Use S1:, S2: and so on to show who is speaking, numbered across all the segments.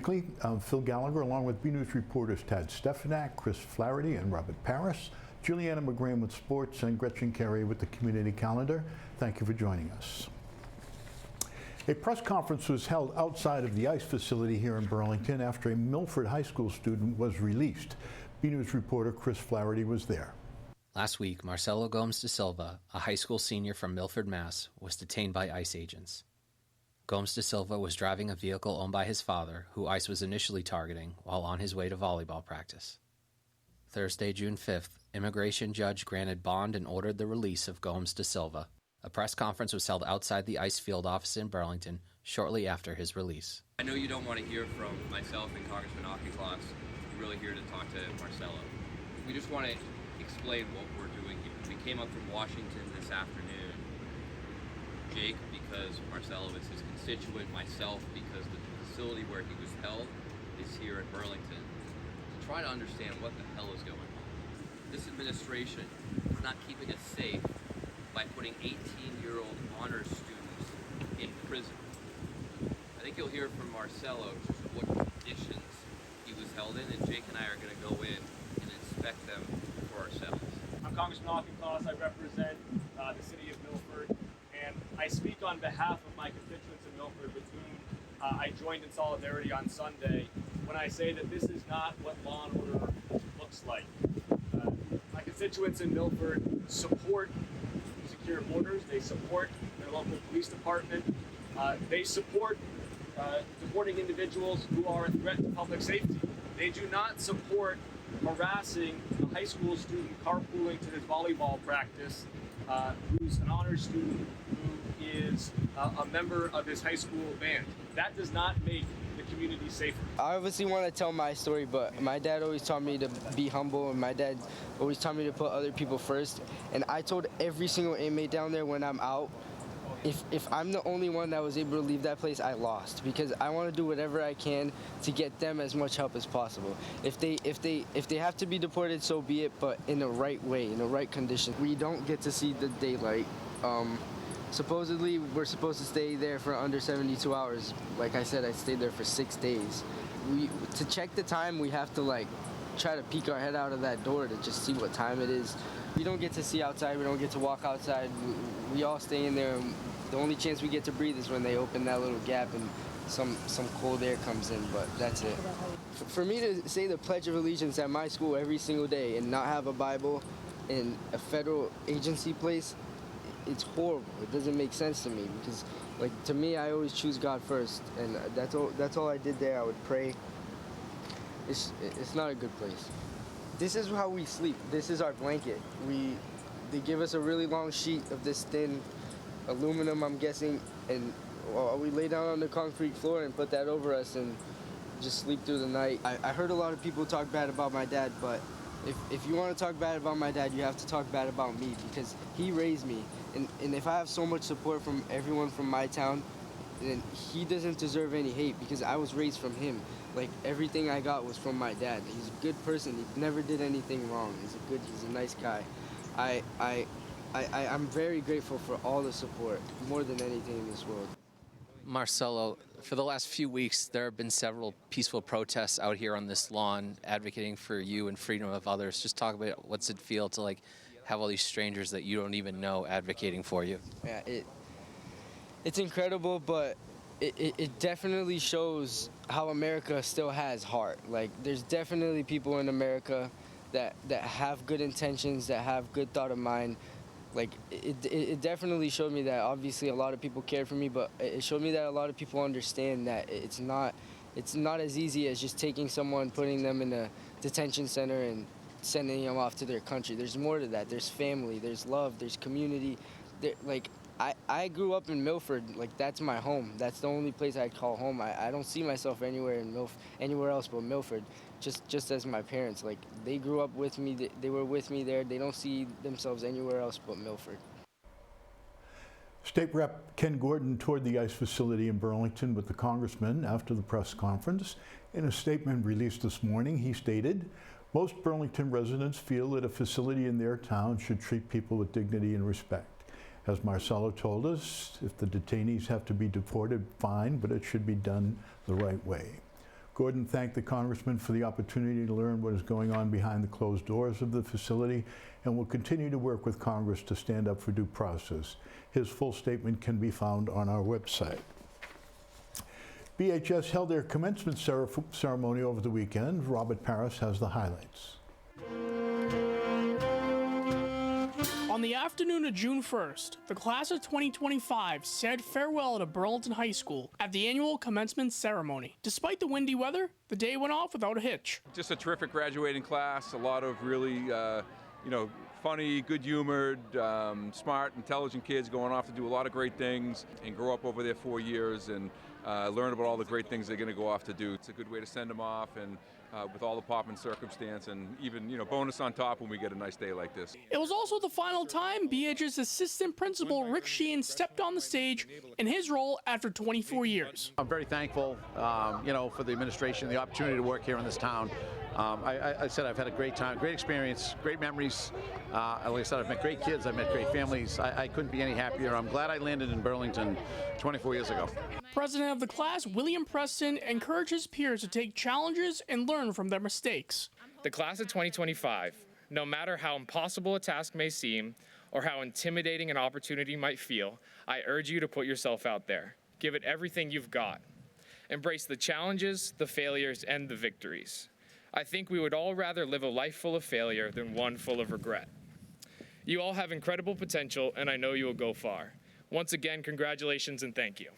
S1: Weekly. I'm Phil Gallagher, along with BNEWS reporters Tad Stefanak, Chris Flaherty, and Robert Paris, Juliana McGraham with sports, and Gretchen Carey with the community calendar. Thank you for joining us. A press conference was held outside of the ICE facility here in Burlington after a Milford High School student was released. BNEWS reporter Chris Flaherty was there.
S2: Last week, Marcelo Gomes da Silva, a high school senior from Milford, Mass., was detained by ICE agents. Gomes da Silva was driving a vehicle owned by his father, who ICE was initially targeting, while on his way to volleyball practice. Thursday, June 5th, immigration judge granted bond and ordered the release of Gomes da Silva. A press conference was held outside the ICE field office in Burlington shortly after his release.
S3: I know you don't want to hear from myself and Congressman Auchincloss. We're really here to talk to Marcelo. We just want to explain what we're doing here. We came up from Washington this afternoon. Jake, because Marcelo is his constituent, myself, because the facility where he was held is here in Burlington, to try to understand what the hell is going on. This administration is not keeping us safe by putting 18-year-old honors students in prison. I think you'll hear from Marcelo just what conditions he was held in, and Jake and I are going to go in and inspect them for ourselves.
S4: I'm Congressman Auchincloss. I represent the city of Milford. And I speak on behalf of my constituents in Milford, with whom I joined in solidarity on Sunday, when I say that this is not what law and order looks like. My constituents in Milford support secure borders. They support their local police department. They support deporting individuals who are a threat to public safety. They do not support harassing a high school student carpooling to his volleyball practice, who's an honors student, who is a member of his high school band. That does not make the community safer. I
S5: obviously want to tell my story, but my dad always taught me to be humble, and my dad always taught me to put other people first. And I told every single inmate down there when I'm out, if I'm the only one that was able to leave that place, I lost, because I want to do whatever I can to get them as much help as possible. If they have to be deported, so be it, but in the right way, in the right condition. We don't get to see the daylight. Supposedly, we're supposed to stay there for under 72 hours. Like I said, I stayed there for 6 days. To check the time, we have to try to peek our head out of that door to just see what time it is. We don't get to see outside. We don't get to walk outside. We all stay in there. And the only chance we get to breathe is when they open that little gap and some cold air comes in, but that's it. For me to say the Pledge of Allegiance at my school every single day and not have a Bible in a federal agency place, it's horrible. It doesn't make sense to me, because to me, I always choose God first, and that's all I did there. I would pray. It's not a good place. This is how we sleep. This is our blanket. They give us a really long sheet of this thin aluminum, I'm guessing, and we lay down on the concrete floor and put that over us and just sleep through the night. I heard a lot of people talk bad about my dad, but if you want to talk bad about my dad, you have to talk bad about me, because he raised me. And if I have so much support from everyone from my town, then he doesn't deserve any hate, because I was raised from him. Everything I got was from my dad. He's a good person. He never did anything wrong. He's a nice guy. I'm very grateful for all the support, more than anything in this world.
S2: Marcelo, for the last few weeks, there have been several peaceful protests out here on this lawn advocating for you and freedom of others. Just talk about what's it feel to have all these strangers that you don't even know advocating for you.
S5: Yeah, it's incredible, but it definitely shows how America still has heart. There's definitely people in America that have good intentions, that have good thought of mind. It definitely showed me that obviously a lot of people care for me, but it showed me that a lot of people understand that it's not as easy as just taking someone, putting them in a detention center and sending them off to their country. There's more to that. There's family, there's love, there's community. I grew up in Milford. That's my home. That's the only place I'd call home. I don't see myself anywhere else but Milford, just as my parents. They grew up with me. They were with me there. They don't see themselves anywhere else but Milford.
S1: State Rep Ken Gordon toured the ICE facility in Burlington with the congressman after the press conference. In a statement released this morning, he stated, "Most Burlington residents feel that a facility in their town should treat people with dignity and respect. As Marcelo told us, if the detainees have to be deported, fine, but it should be done the right way." Gordon thanked the Congressman for the opportunity to learn what is going on behind the closed doors of the facility and will continue to work with Congress to stand up for due process. His full statement can be found on our website. BHS held their commencement ceremony over the weekend. Robert Paris has the highlights.
S6: On the afternoon of June 1st, the class of 2025 said farewell to Burlington High School at the annual commencement ceremony. Despite the windy weather, the day went off without a hitch.
S7: Just a terrific graduating class, a lot of really, funny, good-humored, smart, intelligent kids going off to do a lot of great things and grow up over their 4 years and learn about all the great things they're going to go off to do. It's a good way to send them off, and with all the pomp and circumstance, and even bonus on top when we get a nice day like this.
S6: It was also the final time BH's assistant principal Rick Sheehan stepped on the stage in his role after 24 years.
S8: I'm very thankful, for the administration, the opportunity to work here in this town. I said I've had a great time, great experience, great memories. Like I said, I've met great kids, I've met great families. I couldn't be any happier. I'm glad I landed in Burlington 24 years ago.
S6: President of the class, William Preston, encouraged his peers to take challenges and learn from their mistakes.
S9: The class of 2025, no matter how impossible a task may seem or how intimidating an opportunity might feel, I urge you to put yourself out there. Give it everything you've got. Embrace the challenges, the failures, and the victories. I think we would all rather live a life full of failure than one full of regret. You all have incredible potential, and I know you will go far. Once again, congratulations and thank you.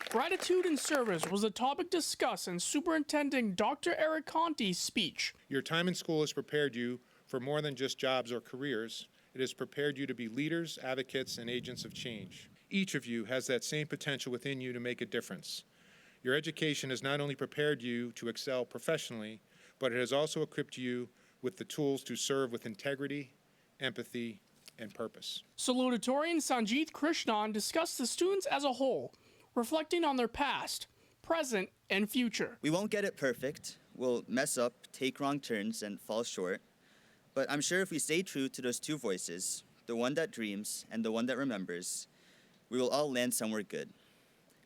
S6: Gratitude and service was the topic discussed in Superintendent Dr. Eric Conti's speech.
S10: Your time in school has prepared you for more than just jobs or careers. It has prepared you to be leaders, advocates, and agents of change. Each of you has that same potential within you to make a difference. Your education has not only prepared you to excel professionally, but it has also equipped you with the tools to serve with integrity, empathy, and purpose.
S6: Salutatorian Sanjeev Krishnan discussed the students as a whole, reflecting on their past, present, and future.
S11: We won't get it perfect. We'll mess up, take wrong turns, and fall short. But I'm sure if we stay true to those two voices, the one that dreams and the one that remembers, we will all land somewhere good.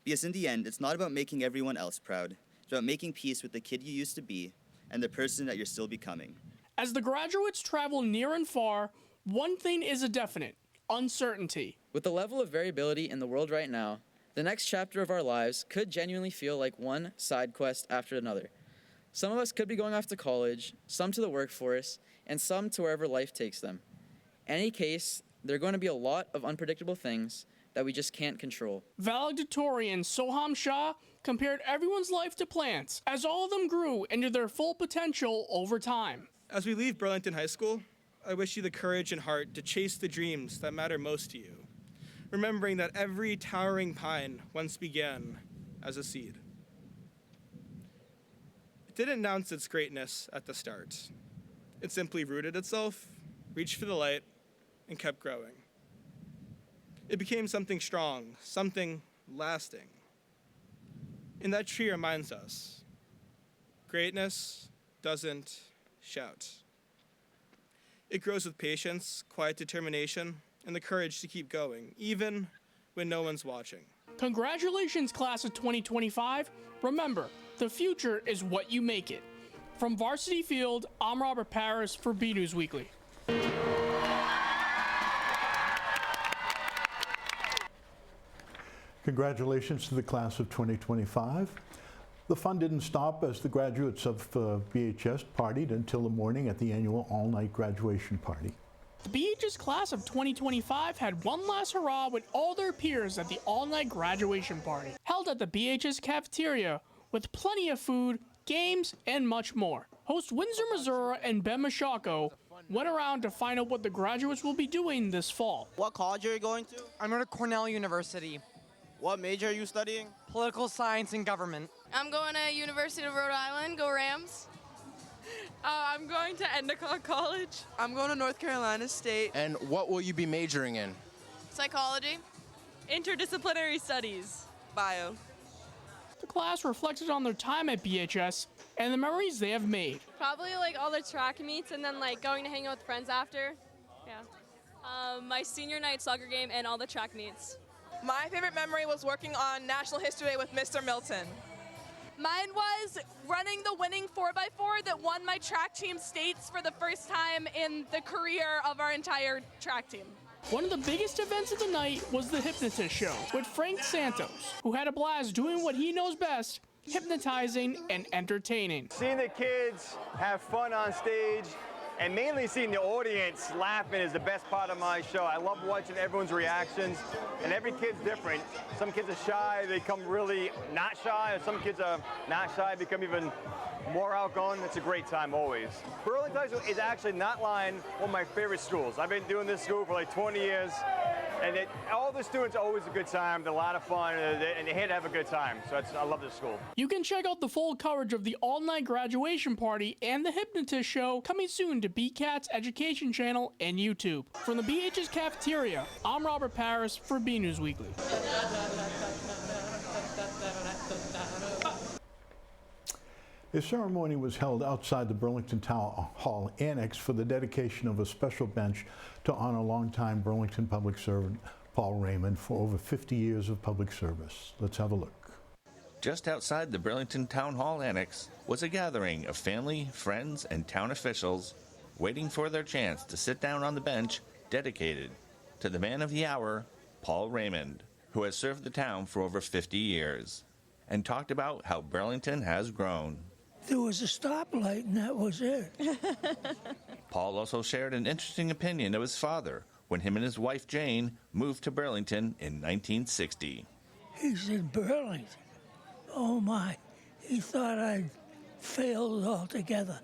S11: Because in the end, it's not about making everyone else proud. It's about making peace with the kid you used to be and the person that you're still becoming.
S6: As the graduates travel near and far, one thing is a definite: uncertainty.
S12: With the level of variability in the world right now, the next chapter of our lives could genuinely feel like one side quest after another. Some of us could be going off to college, some to the workforce, and some to wherever life takes them. In any case, there are going to be a lot of unpredictable things that we just can't control.
S6: Valedictorian Soham Shah compared everyone's life to plants, as all of them grew into their full potential over time.
S13: As we leave Burlington High School, I wish you the courage and heart to chase the dreams that matter most to you, remembering that every towering pine once began as a seed. It didn't announce its greatness at the start. It simply rooted itself, reached for the light, and kept growing. It became something strong, something lasting. And that tree reminds us, greatness doesn't shout. It grows with patience, quiet determination, and the courage to keep going, even when no one's watching.
S6: Congratulations, class of 2025. Remember, the future is what you make it. From Varsity Field, I'm Robert Paris for BNEWS Weekly.
S1: Congratulations to the class of 2025. The fun didn't stop as the graduates of BHS partied until the morning at the annual all-night graduation party.
S6: The BHS class of 2025 had one last hurrah with all their peers at the all-night graduation party, held at the BHS cafeteria with plenty of food, games, and much more. Host Windsor Missouri and Ben Mashako went around to find out what the graduates will be doing this fall.
S14: What college are you going to?
S15: I'm going to Cornell University.
S14: What major are you studying?
S15: Political science and government.
S16: I'm going to University of Rhode Island. Go Rams. I'm going to Endicott College.
S17: I'm going to North Carolina State.
S18: And what will you be majoring in?
S16: Psychology. Interdisciplinary studies.
S17: Bio.
S6: The class reflected on their time at BHS and the memories they have made.
S16: Probably like all the track meets and then like going to hang out with friends after. Yeah. My senior night soccer game and all the track meets.
S17: My favorite memory was working on National History Day with Mr. Milton.
S19: Mine was running the winning 4x4 that won my track team states for the first time in the career of our entire track team.
S6: One of the biggest events of the night was the Hypnotist Show with Frank Santos, who had a blast doing what he knows best, hypnotizing and entertaining.
S4: Seeing the kids have fun on stage and mainly seeing the audience laughing is the best part of my show. I love watching everyone's reactions, and every kid's different. Some kids are shy, they become really not shy, and some kids are not shy, become even more outgoing. It's a great time always. Burlington High School is actually not lying, one of my favorite schools. I've been doing this school for like 20 years, and all the students are always a good time. They're a lot of fun, and they're here to have a good time. So I love this school.
S6: You can check out the full coverage of the all-night graduation party and the Hypnotist Show coming soon to BCAT's Education Channel and YouTube. From the BH's cafeteria, I'm Robert Paris for BNews Weekly.
S1: A ceremony was held outside the Burlington Town Hall Annex for the dedication of a special bench to honor longtime Burlington public servant Paul Raymond for over 50 years of public service. Let's have a look.
S20: Just outside the Burlington Town Hall Annex was a gathering of family, friends, and town officials waiting for their chance to sit down on the bench dedicated to the man of the hour, Paul Raymond, who has served the town for over 50 years, and talked about how Burlington has grown.
S21: There was a stoplight, and that was it.
S20: Paul also shared an interesting opinion of his father when him and his wife Jane moved to Burlington in 1960.
S21: He said, Burlington? Oh my, he thought I'd failed altogether.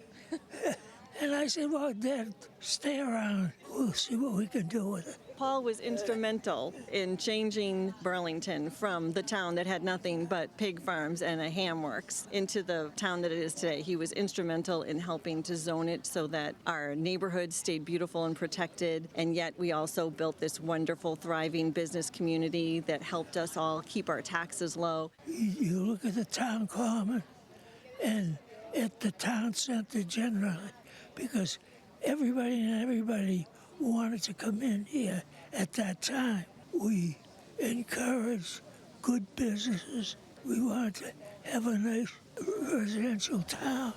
S21: And I said, well, Dad, stay around. We'll see what we can do with it.
S22: Paul was instrumental in changing Burlington from the town that had nothing but pig farms and a ham works into the town that it is today. He was instrumental in helping to zone it so that our neighborhood stayed beautiful and protected, and yet we also built this wonderful, thriving business community that helped us all keep our taxes low.
S21: You look at the town common and at the town center generally, because everybody wanted to come in here at that time. We encouraged good businesses. We wanted to have a nice residential town.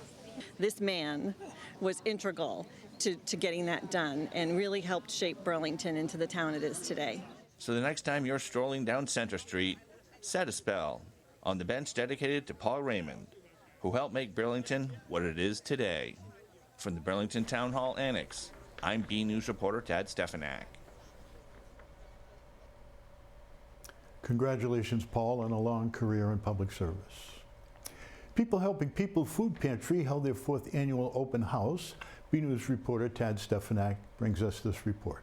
S22: This man was integral to getting that done and really helped shape Burlington into the town it is today.
S20: So the next time you're strolling down Center Street, set a spell on the bench dedicated to Paul Raymond, who helped make Burlington what it is today. From the Burlington Town Hall Annex, I'm BNews reporter Tad Stefanak.
S1: Congratulations, Paul, on a long career in public service. People Helping People Food Pantry held their 4th annual open house. BNews reporter Tad Stefanak brings us this report.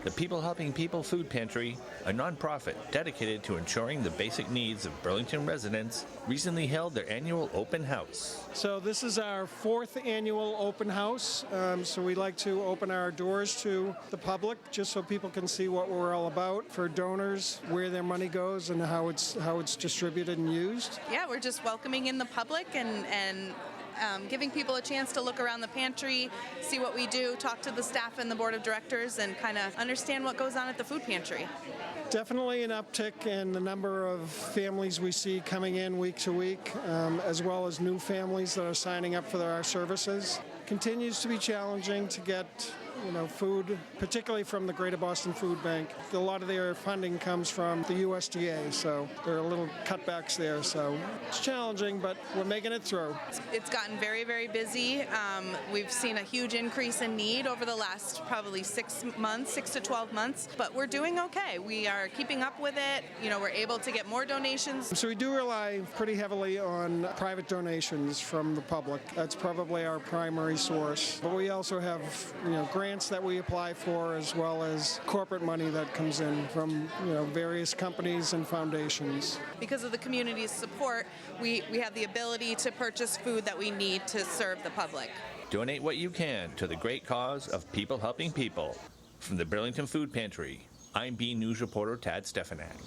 S20: The People Helping People Food Pantry, a nonprofit dedicated to ensuring the basic needs of Burlington residents, recently held their annual open house.
S23: So this is our 4th annual open house. So we like to open our doors to the public just so people can see what we're all about, for donors, where their money goes and how it's distributed and used.
S24: Yeah, we're just welcoming in the public and giving people a chance to look around the pantry, see what we do, talk to the staff and the board of directors, and kind of understand what goes on at the food pantry.
S23: Definitely an uptick in the number of families we see coming in week to week, as well as new families that are signing up for our services. Continues to be challenging to get food, particularly from the Greater Boston Food Bank. A lot of their funding comes from the USDA, so there are little cutbacks there. So it's challenging, but we're making it through.
S24: It's gotten very, very busy. We've seen a huge increase in need over the last probably 6 to 12 months, but we're doing okay. We are keeping up with it. We're able to get more donations.
S23: So we do rely pretty heavily on private donations from the public. That's probably our primary source. But we also have, grants that we apply for, as well as corporate money that comes in from various companies and foundations.
S24: Because of the community's support, we have the ability to purchase food that we need to serve the public.
S20: Donate what you can to the great cause of people helping people. From the Burlington Food Pantry, I'm BNews reporter Tad Stefanak.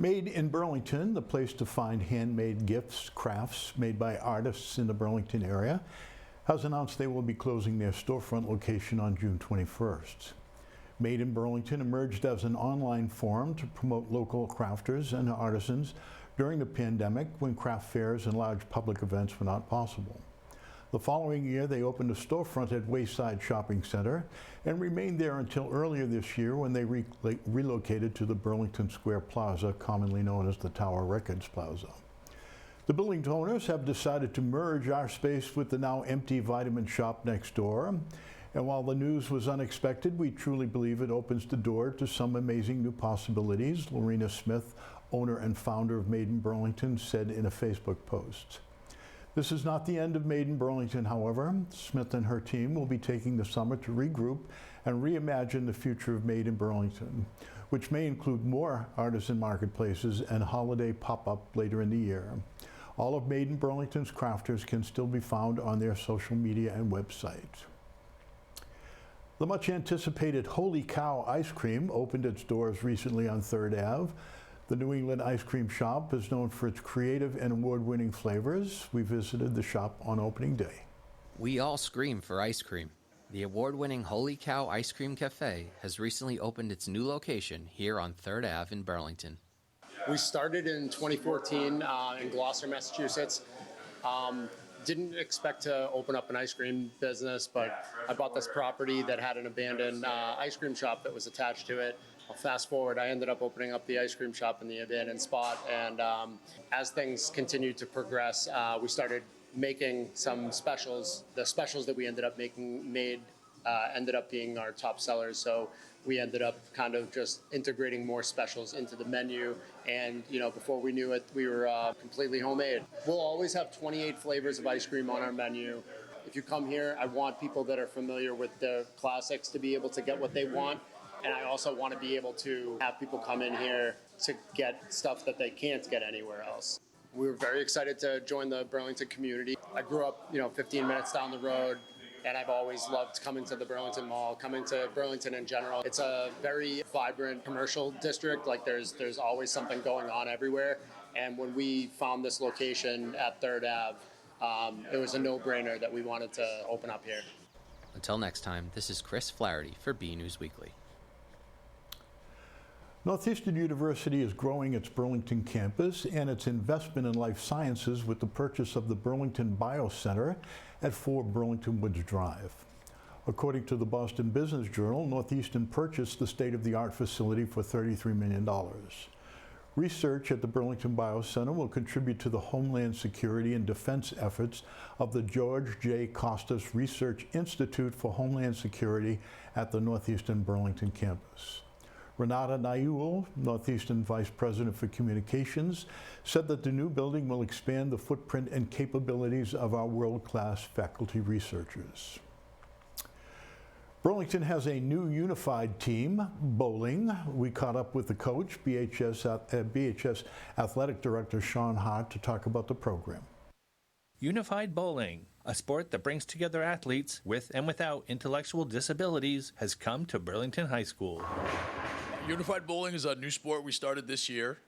S1: Made in Burlington, the place to find handmade gifts, crafts made by artists in the Burlington area, has announced they will be closing their storefront location on June 21st. Made in Burlington emerged as an online forum to promote local crafters and artisans during the pandemic when craft fairs and large public events were not possible. The following year, they opened a storefront at Wayside Shopping Center and remained there until earlier this year when they relocated to the Burlington Square Plaza, commonly known as the Tower Records Plaza. The building owners have decided to merge our space with the now empty Vitamin Shop next door. And while the news was unexpected, we truly believe it opens the door to some amazing new possibilities, Lorena Smith, owner and founder of Made in Burlington, said in a Facebook post. This is not the end of Made in Burlington, however. Smith and her team will be taking the summer to regroup and reimagine the future of Made in Burlington, which may include more artisan marketplaces and holiday pop-up later in the year. All of Made in Burlington's crafters can still be found on their social media and website. The much anticipated Holy Cow ice cream opened its doors recently on 3rd Ave. The New England ice cream shop is known for its creative and award-winning flavors. We visited the shop on opening day.
S2: We all scream for ice cream. The award-winning Holy Cow Ice Cream Cafe has recently opened its new location here on 3rd Ave in Burlington.
S3: We started in 2014 in Gloucester, Massachusetts. Didn't expect to open up an ice cream business, but I bought this property that had an abandoned ice cream shop that was attached to it. Fast forward, I ended up opening up the ice cream shop in the abandoned spot, and as things continued to progress, we started making some specials. The specials that we ended up making ended up being our top sellers, so we ended up kind of just integrating more specials into the menu, and before we knew it, we were completely homemade. We'll always have 28 flavors of ice cream on our menu. If you come here, I want people that are familiar with the classics to be able to get what they want. And I also want to be able to have people come in here to get stuff that they can't get anywhere else. We were very excited to join the Burlington community. I grew up, 15 minutes down the road, and I've always loved coming to the Burlington Mall, coming to Burlington in general. It's a very vibrant commercial district. Like there's always something going on everywhere. And when we found this location at 3rd Ave, it was a no-brainer that we wanted to open up here.
S2: Until next time, this is Chris Flaherty for BNEWS Weekly.
S1: Northeastern University is growing its Burlington campus and its investment in life sciences with the purchase of the Burlington BioCenter at 4 Burlington Woods Drive. According to the Boston Business Journal, Northeastern purchased the state-of-the-art facility for $33 million. Research at the Burlington BioCenter will contribute to the homeland security and defense efforts of the George J. Costas Research Institute for Homeland Security at the Northeastern Burlington campus. Renata Nayul, Northeastern Vice President for Communications, said that the new building will expand the footprint and capabilities of our world-class faculty researchers. Burlington has a new unified team, bowling. We caught up with the coach, BHS Athletic Director Sean Hart, to talk about the program.
S20: Unified bowling, a sport that brings together athletes with and without intellectual disabilities, has come to Burlington High School.
S5: Unified bowling is a new sport we started this year.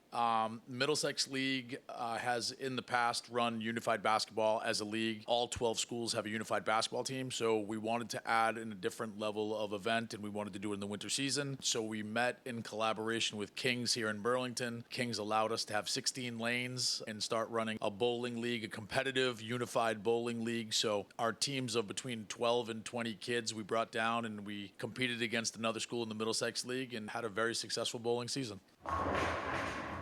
S5: Middlesex League has in the past run unified basketball as a league. All 12 schools have a unified basketball team, so we wanted to add in a different level of event, and we wanted to do it in the winter season. So we met in collaboration with Kings here in Burlington. Kings allowed us to have 16 lanes and start running a bowling league, a competitive unified bowling league. So our teams of between 12 and 20 kids we brought down, and we competed against another school in the Middlesex League and had a very successful bowling season.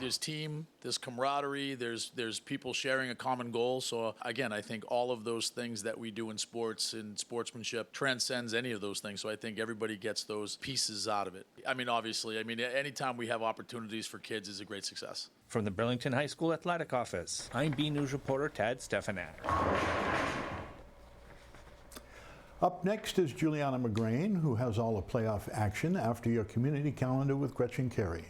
S5: There's team, there's camaraderie, there's people sharing a common goal. So again, I think all of those things that we do in sports and sportsmanship transcends any of those things. So I think everybody gets those pieces out of it. Obviously, anytime we have opportunities for kids is a great success.
S20: From the Burlington High School Athletic Office, I'm BNews reporter Tad Stefanak.
S1: Up next is Juliana McGrain, who has all the playoff action after your community calendar with Gretchen Carey.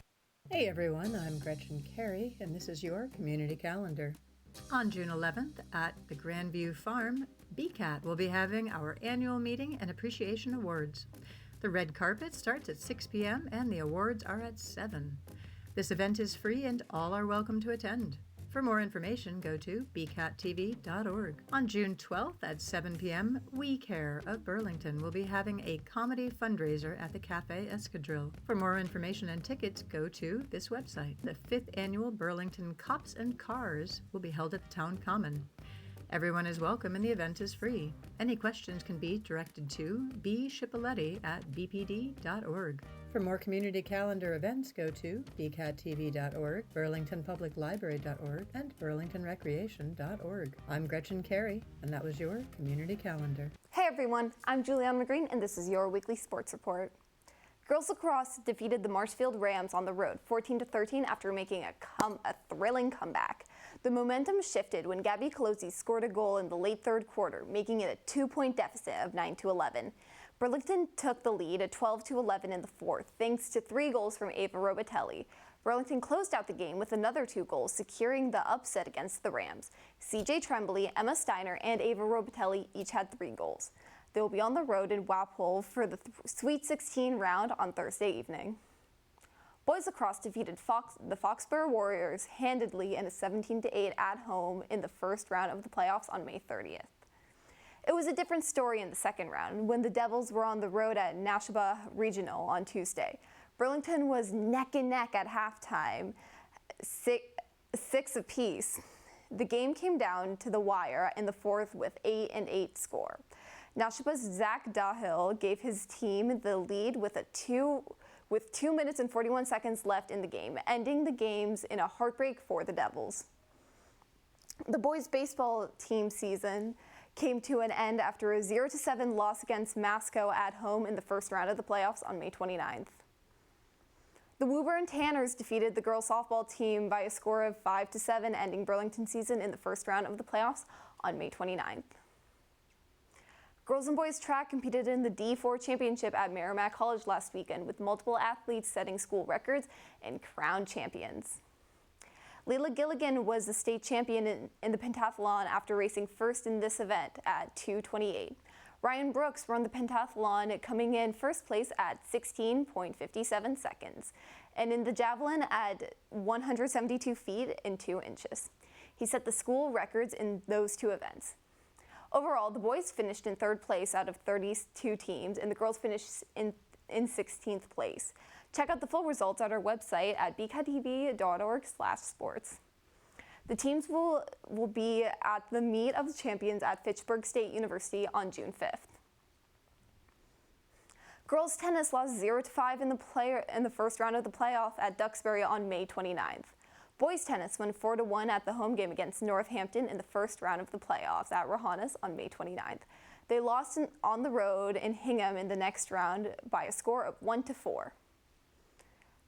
S7: Hey everyone, I'm Gretchen Carey, and this is your community calendar. On June 11th at the Grandview Farm, BCAT will be having our annual meeting and appreciation awards. The red carpet starts at 6 p.m. and the awards are at 7. This event is free and all are welcome to attend. For more information, go to bcattv.org. On June 12th at 7 p.m., We Care of Burlington will be having a comedy fundraiser at the Cafe Escadrille. For more information and tickets, go to this website. The 5th annual Burlington Cops and Cars will be held at the Town Common. Everyone is welcome and the event is free. Any questions can be directed to bscipoletti@bpd.org. For more community calendar events, go to bcattv.org, burlingtonpubliclibrary.org, and burlingtonrecreation.org. I'm Gretchen Carey, and that was your community calendar.
S8: Hey everyone, I'm Julianne McGreen, and this is your weekly sports report. Girls lacrosse defeated the Marshfield Rams on the road 14-13 after making a thrilling comeback. The momentum shifted when Gabby Colosi scored a goal in the late third quarter, making it a 2-point deficit of 9-11. Burlington took the lead at 12-11 in the fourth, thanks to 3 goals from Ava Robitelli. Burlington closed out the game with another 2 goals, securing the upset against the Rams. CJ Tremblay, Emma Steiner, and Ava Robitelli each had 3 goals. They will be on the road in Walpole for the Sweet 16 round on Thursday evening. Boys lacrosse defeated the Foxborough Warriors handedly in a 17-8 at home in the first round of the playoffs on May 30th. It was a different story in the second round when the Devils were on the road at Nashua Regional on Tuesday. Burlington was neck and neck at halftime, 6 apiece. The game came down to the wire in the fourth with 8-8 score. Nashua's Zach Dahill gave his team the lead with 2 minutes and 41 seconds left in the game, ending the games in a heartbreak for the Devils. The boys' baseball team season came to an end after a 0-7 loss against Masco at home in the first round of the playoffs on May 29th. The Woburn Tanners defeated the girls' softball team by a score of 5-7, ending Burlington's season in the first round of the playoffs on May 29th. Girls and boys track competed in the D4 championship at Merrimack College last weekend, with multiple athletes setting school records and crowned champions. Leila Gilligan was the state champion in the pentathlon after racing first in this event at 2:28. Ryan Brooks won the pentathlon, coming in first place at 16.57 seconds, and in the javelin at 172 feet and 2 inches. He set the school records in those 2 events. Overall, the boys finished in 3rd place out of 32 teams, and the girls finished in 16th place. Check out the full results at our website at bcattv.org/sports. The teams will be at the Meet of the Champions at Fitchburg State University on June 5th. Girls tennis lost 0-5 in the first round of the playoff at Duxbury on May 29th. Boys tennis won 4-1 at the home game against Northampton in the first round of the playoffs at Rohannes on May 29th. They lost on the road in Hingham in the next round by a score of 1-4.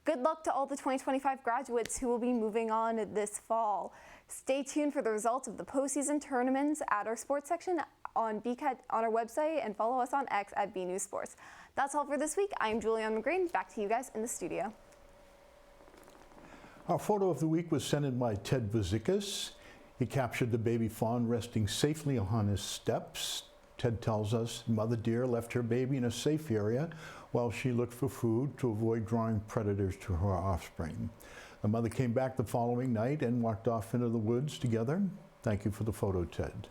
S8: Good luck to all the 2025 graduates who will be moving on this fall. Stay tuned for the results of the postseason tournaments at our sports section on our website, and follow us on X at BNEWS Sports. That's all for this week. I'm Julianne McGreen. Back to you guys in the studio.
S1: Our photo of the week was sent in by Ted Vazikas. He captured the baby fawn resting safely on his steps. Ted tells us Mother Deer left her baby in a safe area while she looked for food to avoid drawing predators to her offspring. The mother came back the following night and walked off into the woods together. Thank you for the photo, Ted.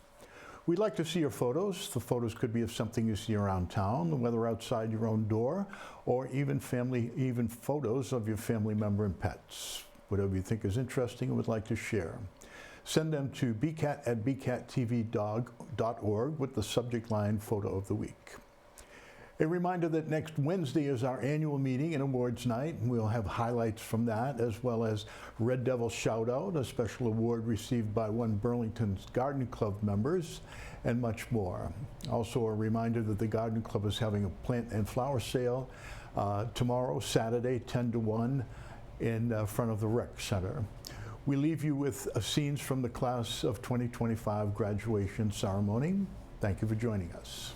S1: We'd like to see your photos. The photos could be of something you see around town, whether outside your own door, or even photos of your family member and pets. Whatever you think is interesting and would like to share. Send them to bcat@bcattv.org with the subject line Photo of the Week. A reminder that next Wednesday is our annual meeting and awards night. We'll have highlights from that, as well as Red Devil Shout Out, a special award received by one Burlington's Garden Club members, and much more. Also a reminder that the Garden Club is having a plant and flower sale tomorrow, Saturday, 10 to 1, in front of the Rec Center. We leave you with scenes from the class of 2025 graduation ceremony. Thank you for joining us.